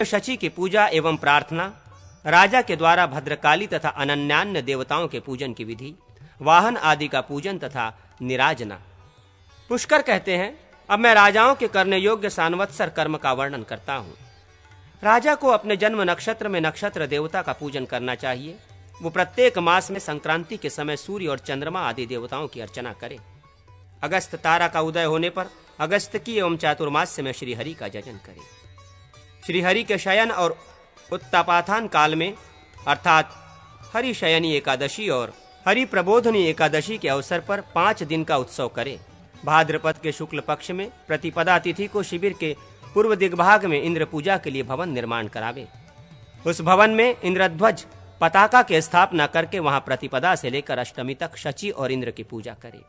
शची की पूजा एवं प्रार्थना, राजा के द्वारा भद्रकाली तथा अनन्यान्य देवताओं के पूजन की विधि, वाहन आदि का पूजन तथा निराजना। पुष्कर कहते हैं, अब मैं राजाओं के करने योग्य सान्वत्सर कर्म का वर्णन करता हूँ। राजा को अपने जन्म नक्षत्र में नक्षत्र देवता का पूजन करना चाहिए। वो प्रत्येक मास में संक्रांति के समय सूर्य और चंद्रमा आदि देवताओं की अर्चना करे। अगस्त तारा का उदय होने पर अगस्त्यकी एवं चातुर्मास्य में श्रीहरि का जजन करे। श्रीहरि के शयन और उत्तापाथान काल में अर्थात हरिशयनी एकादशी और हरि प्रबोधनी एकादशी के अवसर पर 5 दिन का उत्सव करे। भाद्रपद के शुक्ल पक्ष में प्रतिपदा तिथि को शिविर के पूर्व दिग्भाग में इंद्र पूजा के लिए भवन निर्माण करावे। उस भवन में इंद्रध्वज पताका की स्थापना करके वहां प्रतिपदा से लेकर अष्टमी तक शची और इंद्र की पूजा करे।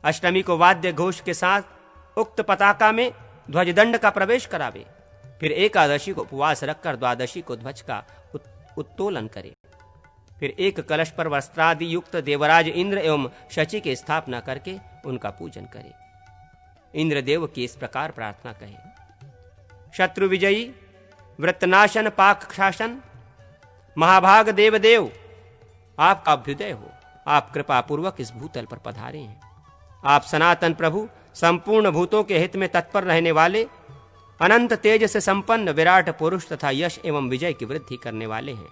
अष्टमी को वाद्य घोष के साथ उक्त पताका में ध्वजदंड का प्रवेश करावे। फिर एकादशी को उपवास रखकर द्वादशी को ध्वज का उत्तोलन करे। फिर एक कलश पर वस्त्रादि युक्त देवराज इंद्र एवं शची की स्थापना करके उनका पूजन करे। इंद्रदेव की इस प्रकार प्रार्थना कहे, शत्रु विजयी वृत्तनाशन पाक शासन महाभाग देवदेव, आपका अभ्युदय हो। आप कृपा पूर्वक इस भूतल पर पधारे हैं। आप सनातन प्रभु, संपूर्ण भूतों के हित में तत्पर रहने वाले, अनंत तेज से संपन्न विराट पुरुष तथा यश एवं विजय की वृद्धि करने वाले हैं।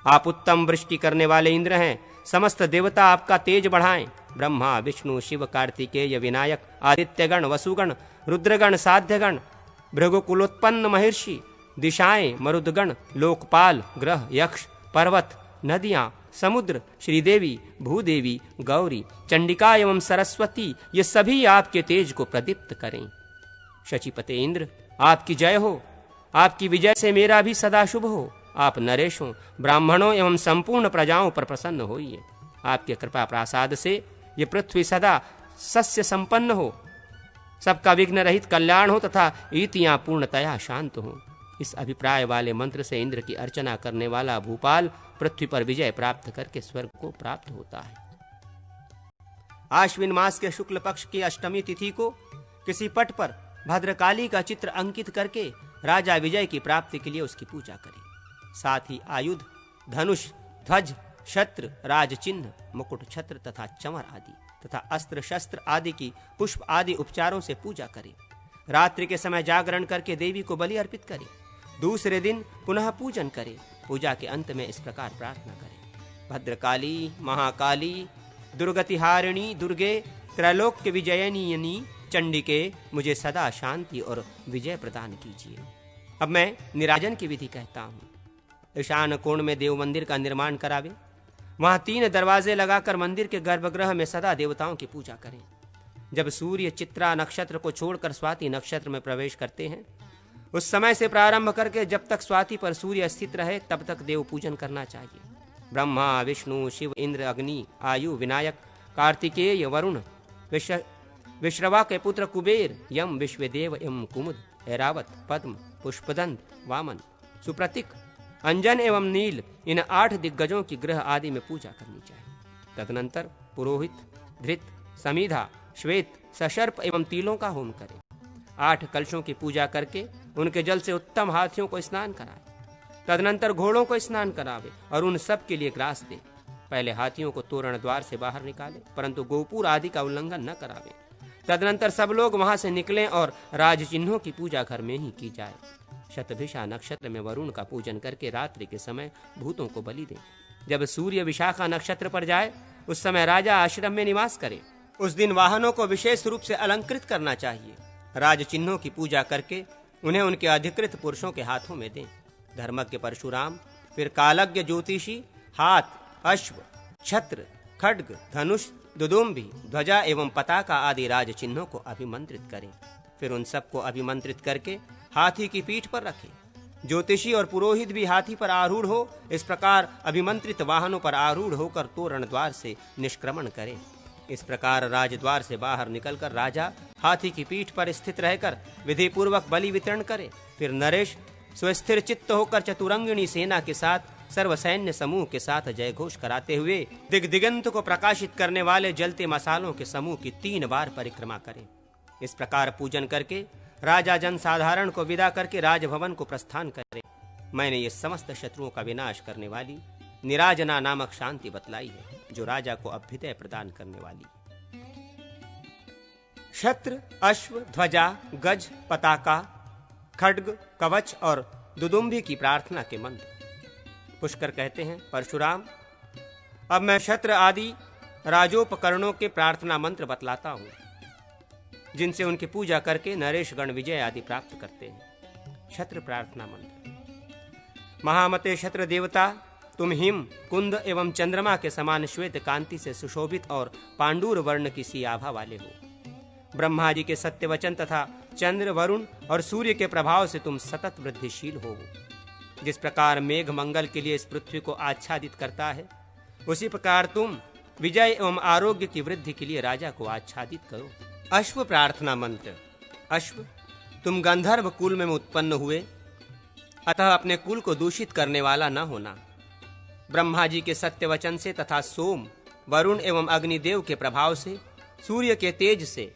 आप उत्तम वृष्टि करने वाले इंद्र हैं। समस्त देवता आपका तेज बढ़ाएं। ब्रह्मा विष्णु शिव कार्तिकेय विनायक आदित्यगण वसुगण रुद्रगण साध्यगण भृगुकुलोत्पन्न महर्षि दिशाएं मरुदगण लोकपाल ग्रह यक्ष पर्वत नदियां समुद्र श्रीदेवी भूदेवी गौरी चंडिका एवं सरस्वती, ये सभी आपके तेज को प्रदीप्त करें। शचीपते इंद्र, आपकी जय हो। आपकी विजय से मेरा भी सदा शुभ हो। आप नरेशों ब्राह्मणों एवं संपूर्ण प्रजाओं पर प्रसन्न होइए। आपके कृपा प्रसाद से ये पृथ्वी सदा सस्य संपन्न हो, सबका विघ्न रहित कल्याण हो तथा ईतियां पूर्णतया शांत हो। इस अभिप्राय वाले मंत्र से इंद्र की अर्चना करने वाला भूपाल पृथ्वी पर विजय प्राप्त करके स्वर्ग को प्राप्त होता है। आश्विन मास के शुक्ल पक्ष की अष्टमी तिथि को किसी पट पर भद्रकाली का चित्र अंकित करके राजा विजय की प्राप्ति के लिए उसकी पूजा करे। साथ ही आयुध धनुष ध्वज छत्र राज चिन्ह मुकुट छत्र तथा चमर आदि तथा अस्त्र शस्त्र आदि की पुष्प आदि उपचारों से पूजा करे। रात्रि के समय जागरण करके देवी को बलि अर्पित करे। दूसरे दिन पुनः पूजन करे। पूजा के अंत में इस प्रकार प्रार्थना करे, भद्रकाली महाकाली दुर्गतिहारिणी दुर्गे त्रैलोक्य विजयनीयनी चंडिके, मुझे सदा शांति और विजय प्रदान कीजिए। अब मैं निराजन की विधि कहता हूँ। ईशान कोण में देव मंदिर का निर्माण करावे। वहां 3 दरवाजे लगाकर मंदिर के गर्भगृह में सदा देवताओं की पूजा करें। जब सूर्य चित्रा नक्षत्र को छोड़कर स्वाति नक्षत्र में प्रवेश करते हैं, उस समय से प्रारंभ करके जब तक स्वाति पर सूर्य स्थित रहे तब तक देव पूजन करना चाहिए। ब्रह्मा विष्णु शिव इंद्र अग्नि आयु विनायक कार्तिकेय वरुण विश्रवा के पुत्र कुबेर यम विश्वदेव एवं कुमुद ऐरावत पद्म पुष्पदंत वामन सुप्रतीक अंजन एवं नील, इन 8 दिग्गजों की ग्रह आदि में पूजा करनी चाहिए। तदनंतर पुरोहित धृत समीधा श्वेत सशर्प एवं तिलों का होम करें। 8 कलशों की पूजा करके उनके जल से उत्तम हाथियों को स्नान कराए। तदनंतर घोड़ों को स्नान करावे और उन सब के लिए ग्रास दे। पहले हाथियों को तोरण द्वार से बाहर निकाले, परंतु गोपुर आदि का उल्लंघन न करावे। तदनंतर सब लोग वहां से निकलें और राज चिन्हों की पूजा घर में ही की जाए। शतभिषा नक्षत्र में वरुण का पूजन करके रात्रि के समय भूतों को बलि दें। जब सूर्य विशाखा नक्षत्र पर जाए उस समय राजा आश्रम में निवास करे। उस दिन वाहनों को विशेष रूप से अलंकृत करना चाहिए। राज चिन्हों की पूजा करके उन्हें उनके अधिकृत पुरुषों के हाथों में दें। धर्मज्ञ परशुराम, फिर कालज्ञ ज्योतिषी हाथ अश्व छत्र खड्ग धनुष दुदुम्बी ध्वजा एवं पताका आदि राज चिन्हों को अभिमंत्रित करें। फिर उन सबको अभिमंत्रित करके हाथी की पीठ पर रखें। ज्योतिषी और पुरोहित भी हाथी पर आरूढ़ हो। इस प्रकार अभिमंत्रित वाहनों पर आरूढ़ होकर तोरण द्वार से निष्क्रमण करें। इस प्रकार राजद्वार से बाहर निकलकर राजा हाथी की पीठ पर स्थित रहकर विधि पूर्वक बलि वितरण करे। फिर नरेश स्वस्थिर चित्त होकर चतुरंगिणी सेना के साथ सर्व सैन्य समूह के साथ जय घोष कराते हुए दिगंत को प्रकाशित करने वाले जलते मसालों के समूह की 3 बार परिक्रमा करें। इस प्रकार पूजन करके राजा जनसाधारण को विदा करके राजभवन को प्रस्थान करे। मैंने ये समस्त शत्रुओं का विनाश करने वाली निराजना नामक शांति बतलाई है, जो राजा को अभ्युदय प्रदान करने वाली। छत्र, अश्व, ध्वजा, गज, पताका, खड्ग, कवच और दुदुम्भी की प्रार्थना के मंत्र। पुष्कर कहते हैं, परशुराम, अब मैं छत्र आदि राजोपकरणों के प्रार्थना मंत्र बतलाता हूं, जिनसे उनकी पूजा करके नरेश गण विजय आदि प्राप्त करते हैं। छत्र प्रार्थना मंत्र। महामते छत्र देवता, तुम हिम, कुंद एवं चंद्रमा के समान श्वेत कांति से सुशोभित और पांडुर वर्ण की सी आभा वाले हो। ब्रह्मा जी के सत्य वचन तथा चंद्र, वरुण और सूर्य के प्रभाव से तुम सतत वृद्धिशील हो। जिस प्रकार मेघ मंगल के लिए इस पृथ्वी को आच्छादित करता है, उसी प्रकार तुम विजय एवं आरोग्य की वृद्धि के लिए राजा को आच्छादित करो। अश्व प्रार्थना मंत्र। अश्व, तुम गंधर्व कुल में उत्पन्न हुए, अतः अपने कुल को दूषित करने वाला न होना। ब्रह्मा जी के सत्य वचन से तथा सोम, वरुण एवं अग्निदेव के प्रभाव से, सूर्य के तेज से,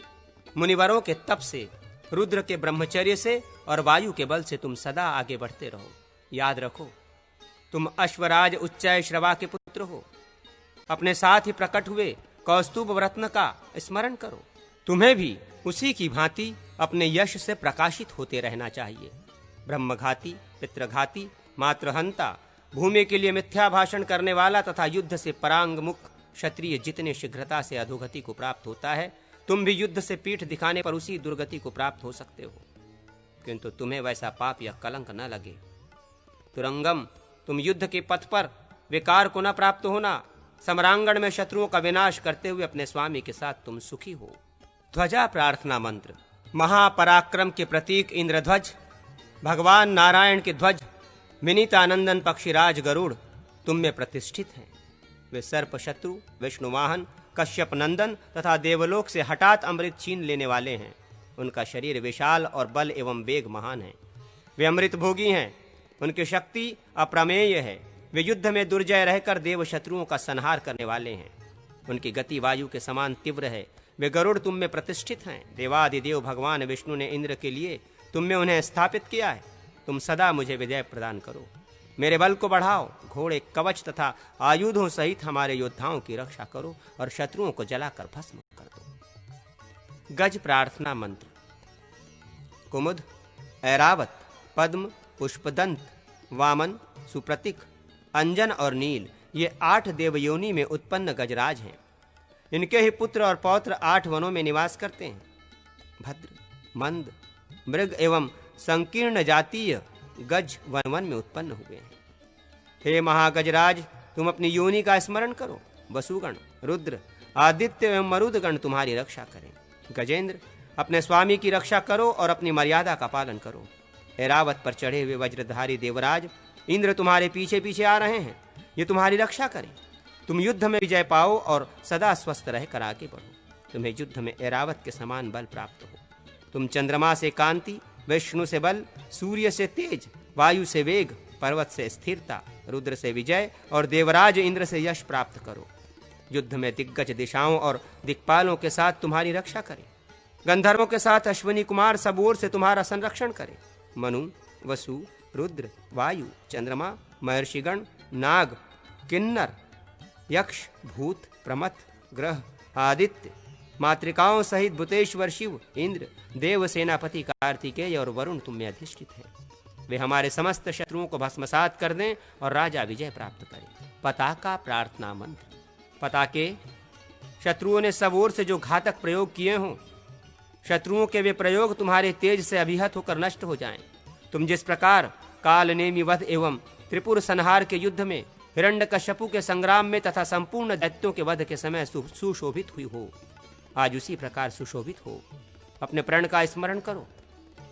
मुनिवरों के तप से, रुद्र के ब्रह्मचर्य से और वायु के बल से तुम सदा आगे बढ़ते रहो। याद रखो, तुम अश्वराज उच्चय श्रवा के पुत्र हो। अपने साथ ही प्रकट हुए कौस्तुभ रत्न का स्मरण करो। तुम्हें भी उसी की भांति अपने यश से प्रकाशित होते रहना चाहिए। ब्रह्मघाती, पितृघाती, मातृहंता, भूमि के लिए मिथ्या भाषण करने वाला तथा युद्ध से परांग मुख क्षत्रिय जितने शीघ्रता से अधोगति को प्राप्त होता है, तुम भी युद्ध से पीठ दिखाने पर उसी दुर्गति को प्राप्त हो सकते हो, किंतु तुम्हें वैसा पाप या कलंक न लगे। तुरंगम, तुम युद्ध के पथ पर विकार को न प्राप्त होना। सम्रांगण में शत्रुओं का विनाश करते हुए अपने स्वामी के साथ तुम सुखी हो। ध्वजा प्रार्थना मंत्र। महापराक्रम के प्रतीक इंद्रध्वज, भगवान नारायण के ध्वज, विनीतानंदन पक्षीराज गरुड़ तुम में प्रतिष्ठित हैं। वे सर्प शत्रु, विष्णुवाहन, कश्यप नंदन तथा देवलोक से हठात अमृत छीन लेने वाले हैं। उनका शरीर विशाल और बल एवं वेग महान है। वे अमृत भोगी हैं, उनकी शक्ति अप्रमेय है। वे युद्ध में दुर्जय रहकर देव शत्रुओं का संहार करने वाले हैं। उनकी गति वायु के समान तीव्र है। वे गरुड़ तुम में प्रतिष्ठित हैं। देवादिदेव भगवान विष्णु ने इंद्र के लिए तुम में उन्हें स्थापित किया है। तुम सदा मुझे विजय प्रदान करो। मेरे बल को बढ़ाओ। घोड़े, कवच तथा आयुधों सहित हमारे योद्धाओं की रक्षा करो और शत्रुओं को जलाकर भस्म कर दो। गज प्रार्थना मंत्र। कुमुद, ऐरावत, पद्म, पुष्पदंत, वामन, सुप्रतिक, अंजन और नील, ये 8 देवयोनि में उत्पन्न गजराज हैं। इनके ही पुत्र और पौत्र 8 वनों में निवास करते हैं। भद्र, मंद, मृग एवं संकीर्ण जातीय गज वन वन में उत्पन्न हुए हैं। हे महागजराज, तुम अपनी योनि का स्मरण करो। वसुगण, रुद्र, आदित्य एवं मरुदगण तुम्हारी रक्षा करें। गजेंद्र, अपने स्वामी की रक्षा करो और अपनी मर्यादा का पालन करो। ऐरावत पर चढ़े हुए वज्रधारी देवराज इंद्र तुम्हारे पीछे पीछे आ रहे हैं। ये तुम्हारी रक्षा करें। तुम युद्ध में विजय पाओ और सदा स्वस्थ रहकर आगे बढ़ो। तुम्हें युद्ध में ऐरावत के समान बल प्राप्त हो। तुम चंद्रमा से कांति, विष्णु से बल, सूर्य से तेज, वायु से वेग, पर्वत से स्थिरता, रुद्र से विजय और देवराज इंद्र से यश प्राप्त करो। युद्ध में दिग्गज दिशाओं और दिक्पालों के साथ तुम्हारी रक्षा करें। गंधर्वों के साथ अश्विनी कुमार सब ओर से तुम्हारा संरक्षण करें। मनु, वसु, रुद्र, वायु, चंद्रमा, महर्षिगण, नाग, किन्नर, यक्ष, भूत, प्रमथ, ग्रह, आदित्य, मातृकाओं सहित भूतेश्वर शिव, इंद्र, देव सेनापति कार्तिकेय और वरुण तुम में अधिष्ठित हैं। वे हमारे समस्त शत्रुओं को भस्मसात कर दें और राजा विजय प्राप्त करें। पताका प्रार्थना मंत्र। पताके, शत्रुओं ने सब ओर से जो घातक प्रयोग किए हों, शत्रुओं के वे प्रयोग तुम्हारे तेज से अभिहत होकर नष्ट हो जाएं। तुम जिस प्रकार काल नेमि वध एवं त्रिपुर संहार के युद्ध में, हिरण्यकश्यपु के संग्राम में तथा संपूर्ण दैत्यों के वध के समय सुशोभित हुई हो, आज उसी प्रकार सुशोभित हो। अपने प्रण का स्मरण करो।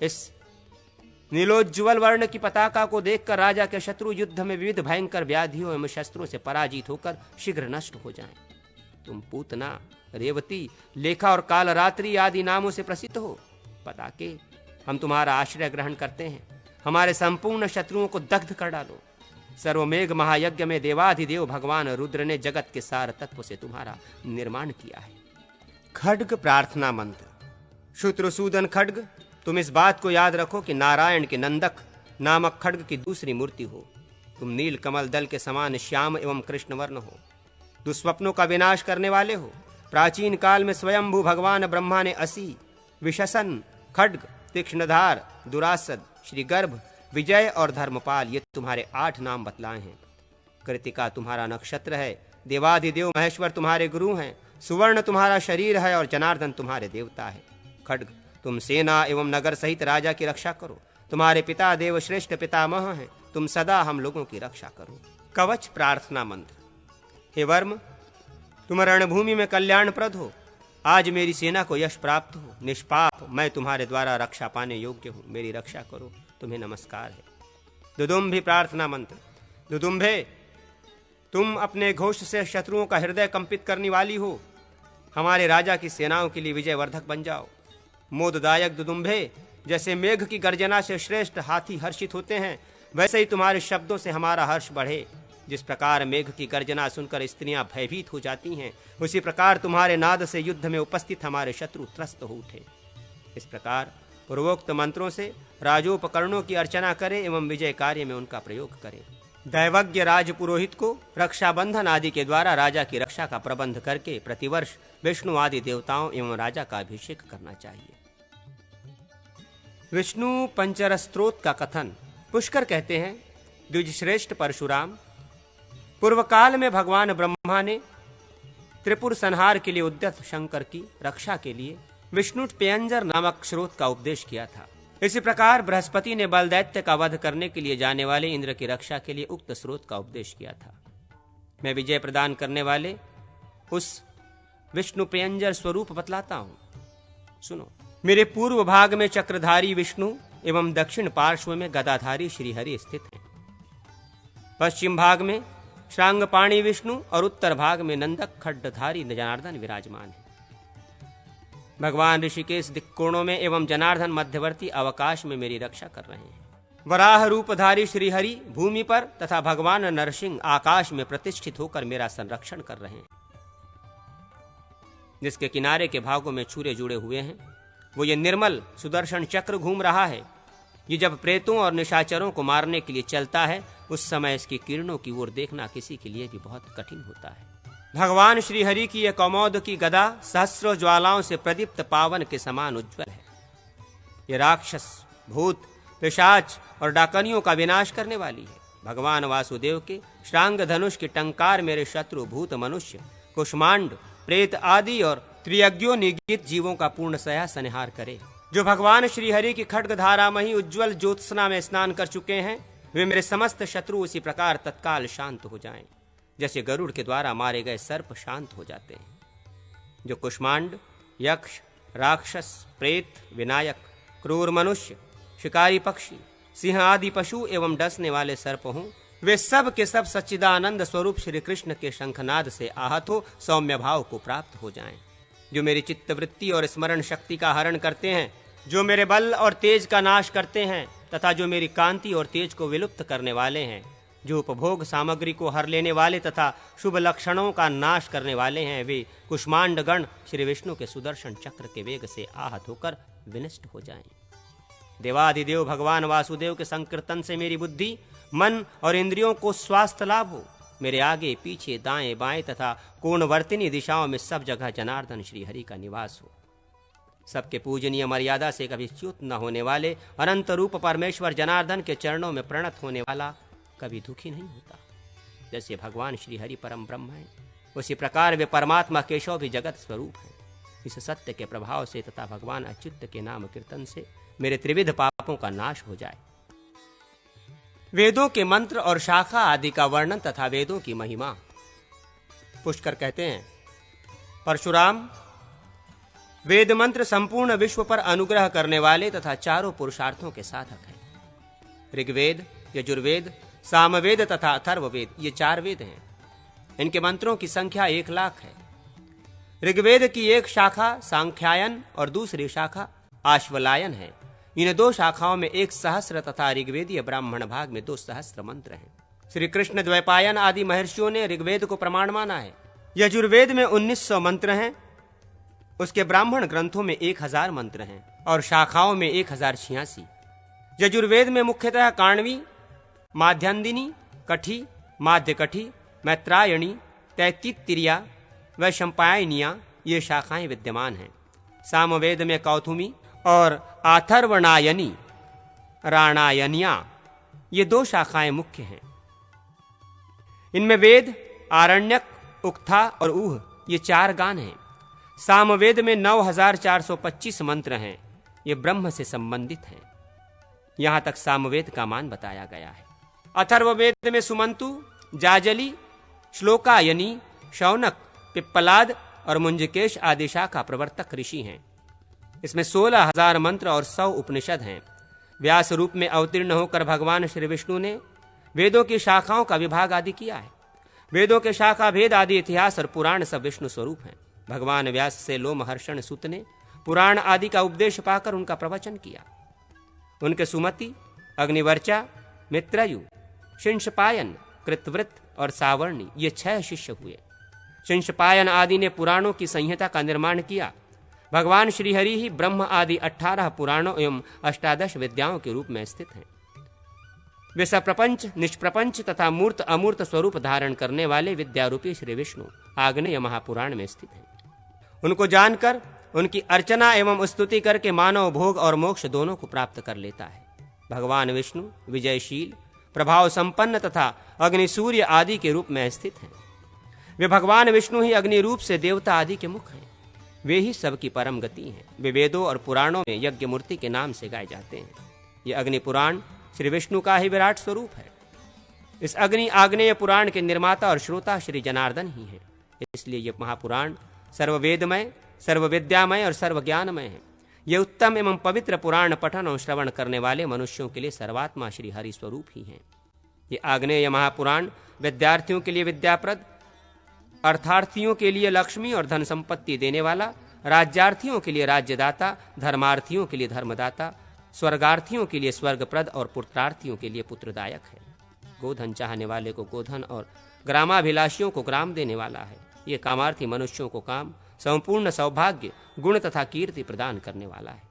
इस नीलोज्ज्वल वर्ण की पताका को देखकर राजा के शत्रु युद्ध में विविध भयंकर व्याधियों एवं शस्त्रों से पराजित होकर शीघ्र नष्ट हो जाएं। तुम पूतना, रेवती, लेखा और कालरात्रि आदि नामों से प्रसिद्ध हो। पताके, हम तुम्हारा आश्रय ग्रहण करते हैं। हमारे संपूर्ण शत्रुओं को दग्ध कर डालो। सर्वमेघ महायज्ञ में देवाधिदेव भगवान रुद्र ने जगत के सार तत्व से तुम्हारा निर्माण किया है। खड्ग प्रार्थना मंत्र। शत्रुसूदन खड्ग, तुम इस बात को याद रखो कि नारायण के नंदक नामक खड्ग की दूसरी मूर्ति हो। तुम नील कमल दल के समान श्याम एवं कृष्ण वर्ण हो। दुस्वप्नों का विनाश करने वाले हो। प्राचीन काल में स्वयंभू भगवान ब्रह्मा ने असी, विशसन, खड्ग, तीक्ष्णधार, दुरासद, श्री गर्भ, विजय और धर्मपाल ये तुम्हारे 8 नाम बतलाए हैं। कृतिका तुम्हारा नक्षत्र है। देवाधिदेव महेश्वर तुम्हारे गुरु हैं। सुवर्ण तुम्हारा शरीर है और जनार्दन तुम्हारे देवता है। खड्ग, तुम सेना एवं नगर सहित राजा की रक्षा करो। तुम्हारे पिता देवश्रेष्ठ पितामह हैं। तुम सदा हम लोगों की रक्षा करो। कवच प्रार्थना मंत्र। हे वर्म, तुम रणभूमि में कल्याणप्रद हो। आज मेरी सेना को यश प्राप्त हो। निष्पाप मैं तुम्हारे द्वारा रक्षा पाने योग्य हूँ। मेरी रक्षा करो। तुम्हें नमस्कार है। दुदुम्भी प्रार्थना मंत्र। दुदुम्भे, तुम अपने घोष से शत्रुओं का हृदय कंपित करने वाली हो। हमारे राजा की सेनाओं के लिए विजयवर्धक बन जाओ। मोददायक दुदुम्भे, जैसे मेघ की गर्जना से श्रेष्ठ हाथी हर्षित होते हैं, वैसे ही तुम्हारे शब्दों से हमारा हर्ष बढ़े। जिस प्रकार मेघ की गर्जना सुनकर स्त्रियां भयभीत हो जाती हैं, उसी प्रकार तुम्हारे नाद से युद्ध में उपस्थित हमारे शत्रु त्रस्त हो उठे। इस प्रकार पूर्वोक्त मंत्रों से राजोपकरणों की अर्चना करें एवं विजय कार्य में उनका प्रयोग करें। दैवज्ञ राजपुरोहित को रक्षाबंधन आदि के द्वारा राजा की रक्षा का प्रबंध करके प्रतिवर्ष विष्णु आदि देवताओं एवं राजा का अभिषेक करना चाहिए। विष्णु पंचर स्तोत्र का कथन। पुष्कर कहते हैं, द्विजश्रेष्ठ परशुराम, पूर्व काल में भगवान ब्रह्मा ने त्रिपुर संहार के लिए उद्यत शंकर की रक्षा के लिए विष्णु पेयंजर नामक स्रोत का उपदेश किया था। इसी प्रकार बृहस्पति ने बल दैत्य का वध करने के लिए जाने वाले इंद्र की रक्षा के लिए उक्त स्रोत का उपदेश किया था। मैं विजय प्रदान करने वाले उस विष्णु पेयंजर स्वरूप बतलाता हूं। सुनो। मेरे पूर्व भाग में चक्रधारी विष्णु एवं दक्षिण पार्श्व में गदाधारी श्रीहरि स्थित हैं। पश्चिम भाग में श्रांगपाणी विष्णु और उत्तर भाग में नंदक खड्डधारी जनार्दन विराजमान है। भगवान ऋषिकेश दिक्कोणों में एवं जनार्दन मध्यवर्ती अवकाश में मेरी रक्षा कर रहे हैं। वराह रूपधारी श्रीहरि भूमि पर तथा भगवान नरसिंह आकाश में प्रतिष्ठित होकर मेरा संरक्षण कर रहे हैं। जिसके किनारे के भागों में छुरे जुड़े हुए हैं, वो ये निर्मल सुदर्शन चक्र घूम रहा है। ये जब प्रेतों और निशाचरों को मारने के लिए चलता है, उस समय इसकी किरणों की ओर देखना किसी के लिए भी बहुत कठिन होता है। भगवान श्रीहरि की यह कौमोद की गदा सहस्रों ज्वालाओं से प्रदीप्त पावन के समान उज्ज्वल है। ये राक्षस, भूत, पिशाच और डाकनियों का विनाश करने वाली है। भगवान वासुदेव के श्रांग धनुष के टंकार मेरे शत्रु भूत, मनुष्य, कुष्मांड, प्रेत आदि और त्रियज्ञों निगित जीवों का पूर्णतया संहार करे। जो भगवान श्रीहरि की खड्गधारामयी उज्ज्वल ज्योत्सना में स्नान कर चुके हैं, वे मेरे समस्त शत्रु उसी प्रकार तत्काल शांत हो जाएं, जैसे गरुड़ के द्वारा मारे गए सर्प शांत हो जाते हैं। जो कुष्मांड, यक्ष, राक्षस, प्रेत, विनायक, क्रूर मनुष्य, शिकारी पक्षी, सिंह आदि पशु एवं डसने वाले सर्प हों, वे सब के सब सच्चिदानंद स्वरूप श्री कृष्ण के शंखनाद से आहत हो सौम्य भाव को प्राप्त हो जाएं। जो मेरी चित्तवृत्ति और स्मरण शक्ति का हरण करते हैं, जो मेरे बल और तेज का नाश करते हैं तथा जो मेरी कांति और तेज को विलुप्त करने वाले हैं, जो उपभोग सामग्री को हर लेने वाले तथा शुभ लक्षणों का नाश करने वाले हैं, वे कुष्मांड गण श्री विष्णु के सुदर्शन चक्र के वेग से आहत होकर विनष्ट हो जाएं। देवाधिदेव भगवान वासुदेव के संकीर्तन से मेरी बुद्धि, मन और इंद्रियों को स्वास्थ्य लाभ हो। मेरे आगे पीछे दाएं बाएं तथा कोणवर्तिनी दिशाओं में सब जगह जनार्दन श्री हरि का निवास हो। सबके पूजनीय मर्यादा से कभी च्युत न होने वाले अनंत रूप परमेश्वर जनार्दन के चरणों में प्रणत होने वाला कभी दुखी नहीं होता। जैसे भगवान श्री हरि परम ब्रह्म है, उसी प्रकार वे परमात्मा केशव भी जगत स्वरूप है। इस सत्य के प्रभाव से तथा भगवान अच्युत के नाम कीर्तन से मेरे त्रिविध पापों का नाश हो जाए। वेदों के मंत्र और शाखा आदि का वर्णन तथा वेदों की महिमा। पुष्कर कहते हैं, परशुराम, वेद मंत्र संपूर्ण विश्व पर अनुग्रह करने वाले तथा चारों पुरुषार्थों के साधक हैं। ऋग्वेद, यजुर्वेद, सामवेद तथा अथर्ववेद ये 4 वेद हैं। इनके मंत्रों की संख्या 1,00,000 है। ऋग्वेद की एक शाखा सांख्यायन और दूसरी शाखा आश्वलायन है। इन 2 शाखाओं में 1 सहस्र तथा ऋग्वेदीय ब्राह्मण भाग में 2 सहस्र मंत्र हैं। श्री कृष्ण द्वैपायन आदि महर्षियों ने ऋग्वेद को प्रमाण माना है। यजुर्वेद में 1900 मंत्र हैं। उसके ब्राह्मण ग्रंथों में 1000 मंत्र हैं और शाखाओं में 1086। यजुर्वेद में मुख्यतः काण्वी, माध्यान्दिनी, कठी, माध्यकठी, मैत्रायणी, तैत्तिरीया, वैशंपायनिया ये शाखाएं विद्यमान हैं। सामवेद में कौथुमी और आथर्वणायनी, राणायनिया ये 2 शाखाएं मुख्य हैं। इनमें वेद, आरण्यक, उक्था और ऊह ये 4 गान हैं। सामवेद में 9425 मंत्र हैं। ये ब्रह्म से संबंधित हैं। यहां तक सामवेद का मान बताया गया है। अथर्ववेद में सुमंतु, जाजली, श्लोकायनी, शौनक, पिप्पलाद और मुंजकेश आदि शाखा प्रवर्तक ऋषि हैं। इसमें 16,000 मंत्र और 100 उपनिषद हैं। व्यास रूप में अवतीर्ण होकर भगवान श्री विष्णु ने वेदों की शाखाओं का विभाग आदि किया है। वेदों के शाखा भेद आदि इतिहास और पुराण सब विष्णु स्वरूप हैं। भगवान व्यास से लोमहर्षण सुत ने पुराण आदि का उपदेश पाकर उनका प्रवचन किया। उनके सुमति, अग्निवर्चा, मित्रयु, शिंशपायन, कृतवृत और सावर्णी ये 6 शिष्य हुए। शिंशपायन आदि ने पुराणों की संहिता का निर्माण किया। भगवान श्रीहरि ही ब्रह्म आदि 18 पुराणों एवं 18 विद्याओं के रूप में स्थित हैं। वे सप्रपंच, निष्प्रपंच तथा मूर्त अमूर्त स्वरूप धारण करने वाले विद्यारूपी श्री विष्णु आग्नेय महापुराण में स्थित हैं। उनको जानकर उनकी अर्चना एवं स्तुति करके मानव भोग और मोक्ष दोनों को प्राप्त कर लेता है। भगवान विष्णु विजयशील, प्रभाव संपन्न तथा अग्नि सूर्य आदि के रूप में स्थित हैं। वे भगवान विष्णु ही अग्नि रूप से देवता आदि के मुख हैं। वे ही सबकी परम गति हैं। वे वेदों और पुराणों में यज्ञ मूर्ति के नाम से गाए जाते हैं। ये अग्नि पुराण श्री विष्णु का ही विराट स्वरूप है। इस अग्नि आग्नेय पुराण के निर्माता और श्रोता श्री जनार्दन ही हैं। इसलिए ये महापुराण सर्ववेदमय, सर्वविद्यामय और सर्वज्ञानमय है। ये उत्तम एवं पवित्र पुराण पठन और श्रवण करने वाले मनुष्यों के लिए सर्वात्मा श्री हरि स्वरूप ही हैं। ये आग्नेय महापुराण विद्यार्थियों के लिए विद्याप्रद, अर्थार्थियों के लिए लक्ष्मी और धन संपत्ति देने वाला, राज्यार्थियों के लिए राज्यदाता, धर्मार्थियों के लिए धर्मदाता, स्वर्गार्थियों के लिए स्वर्गप्रद और पुत्रार्थियों के लिए पुत्रदायक है। गोधन चाहने वाले को गोधन और ग्रामाभिलाषियों को ग्राम देने वाला है। ये कामार्थी मनुष्यों को काम, संपूर्ण सौभाग्य, गुण तथा कीर्ति प्रदान करने वाला है।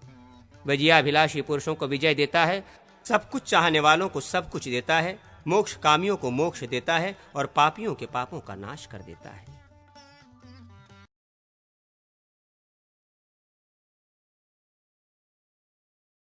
विजयाभिलाषी पुरुषों को विजय देता है, सब कुछ चाहने वालों को सब कुछ देता है, मोक्ष कामियों को मोक्ष देता है और पापियों के पापों का नाश कर देता है।